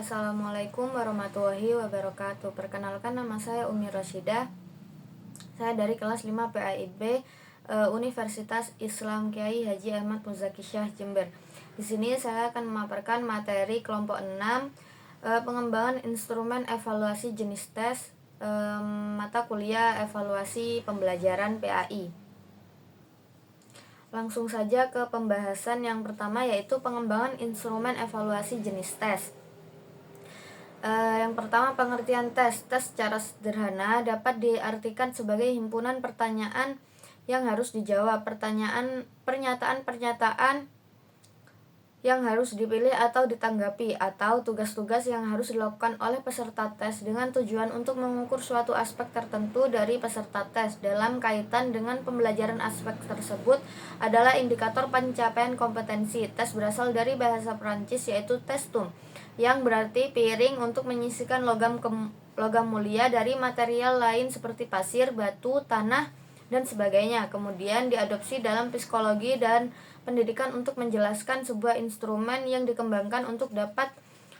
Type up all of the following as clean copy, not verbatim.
Assalamualaikum warahmatullahi wabarakatuh. Perkenalkan, nama saya Umi Rasyidah. Saya dari kelas 5 PAIB Universitas Islam Kyai Haji Ahmad Muzaki Syah, Jember. Di sini saya akan memaparkan materi kelompok 6, pengembangan instrumen evaluasi jenis tes, mata kuliah evaluasi pembelajaran PAI. Langsung saja ke pembahasan yang pertama, yaitu pengembangan instrumen evaluasi jenis tes. Yang pertama, pengertian tes. Tes secara sederhana dapat diartikan sebagai himpunan pertanyaan yang harus dijawab, pernyataan-pernyataan yang harus dipilih atau ditanggapi, atau tugas-tugas yang harus dilakukan oleh peserta tes dengan tujuan untuk mengukur suatu aspek tertentu dari peserta tes. Dalam kaitan dengan pembelajaran, aspek tersebut adalah indikator pencapaian kompetensi. Tes berasal dari bahasa Perancis, yaitu testum, yang berarti piring untuk menyisihkan logam mulia dari material lain seperti pasir, batu, tanah, dan sebagainya. Kemudian diadopsi dalam psikologi dan pendidikan untuk menjelaskan sebuah instrumen yang dikembangkan untuk dapat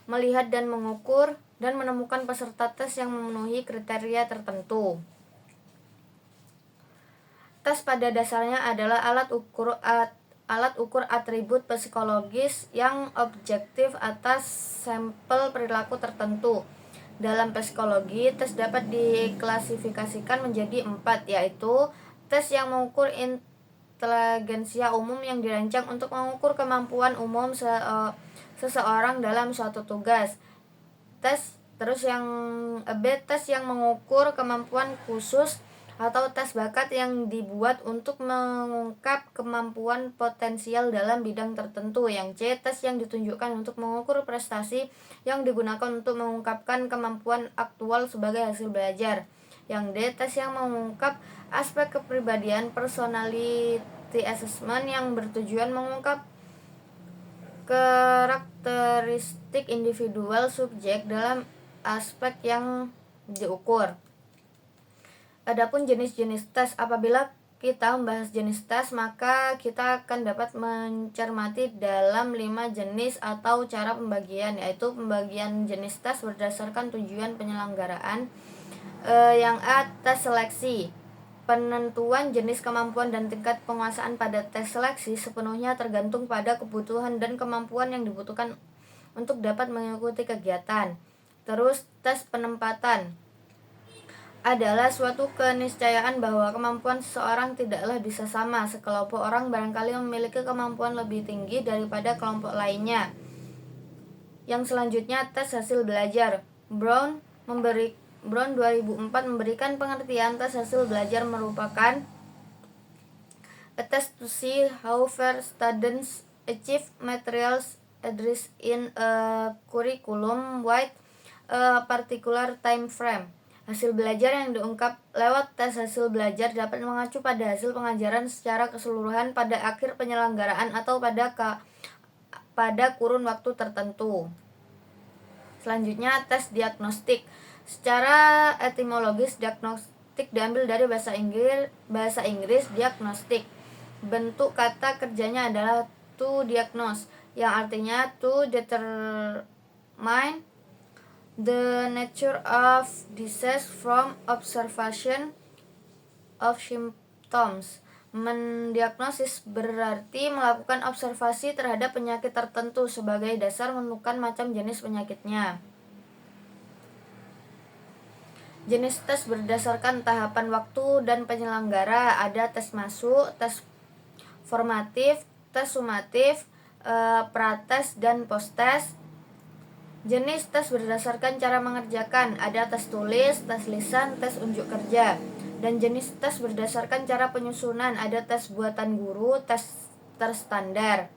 melihat dan mengukur dan menemukan peserta tes yang memenuhi kriteria tertentu. Tes pada dasarnya adalah alat ukur atribut psikologis yang objektif atas sampel perilaku tertentu. Dalam psikologi, tes dapat diklasifikasikan menjadi 4, yaitu tes yang mengukur inteligensia umum yang dirancang untuk mengukur kemampuan umum seseorang dalam suatu tugas. Tes yang mengukur kemampuan khusus atau tes bakat yang dibuat untuk mengungkap kemampuan potensial dalam bidang tertentu. Yang C, tes yang ditunjukkan untuk mengukur prestasi yang digunakan untuk mengungkapkan kemampuan aktual sebagai hasil belajar. Yang D, tes yang mengungkap aspek kepribadian, personality assessment, yang bertujuan mengungkap karakteristik individual subjek dalam aspek yang diukur. Adapun jenis-jenis tes, apabila kita membahas jenis tes, maka kita akan dapat mencermati dalam 5 jenis atau cara pembagian, yaitu pembagian jenis tes berdasarkan tujuan penyelenggaraan. Yang A, tes seleksi. Penentuan jenis, kemampuan, dan tingkat penguasaan pada tes seleksi sepenuhnya tergantung pada kebutuhan dan kemampuan yang dibutuhkan untuk dapat mengikuti kegiatan. Terus, tes penempatan adalah suatu keniscayaan bahwa kemampuan seseorang tidaklah bisa sama. Sekelompok orang barangkali memiliki kemampuan lebih tinggi daripada kelompok lainnya. Yang selanjutnya, tes hasil belajar. Brown 2004 memberikan pengertian tes hasil belajar merupakan a test to see how far students achieve materials addressed in a curriculum with a particular time frame. Hasil belajar yang diungkap lewat tes hasil belajar dapat mengacu pada hasil pengajaran secara keseluruhan pada akhir penyelenggaraan atau pada kurun waktu tertentu. Selanjutnya, tes diagnostik. Secara etimologis, diagnostik diambil dari bahasa Inggris diagnostik. Bentuk kata kerjanya adalah to diagnose, yang artinya to determine the nature of disease from observation of symptoms. Mendiagnosis berarti melakukan observasi terhadap penyakit tertentu sebagai dasar menentukan macam jenis penyakitnya. Jenis tes berdasarkan tahapan waktu dan penyelenggara. Ada tes masuk, tes formatif, tes sumatif, prates, dan postes. Jenis tes berdasarkan cara mengerjakan. Ada tes tulis, tes lisan, tes unjuk kerja. Dan jenis tes berdasarkan cara penyusunan. Ada tes buatan guru, tes terstandar.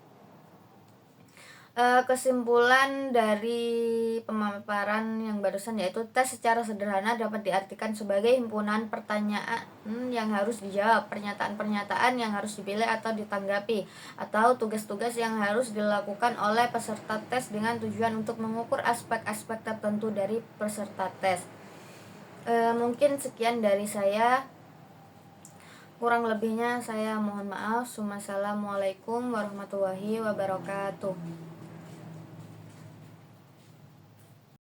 Kesimpulan dari pemaparan yang barusan, yaitu tes secara sederhana dapat diartikan sebagai himpunan pertanyaan yang harus dijawab, pernyataan-pernyataan yang harus dipilih atau ditanggapi, atau tugas-tugas yang harus dilakukan oleh peserta tes dengan tujuan untuk mengukur aspek-aspek tertentu dari peserta tes. Mungkin sekian dari saya. Kurang lebihnya saya mohon maaf. Wassalamualaikum warahmatullahi wabarakatuh.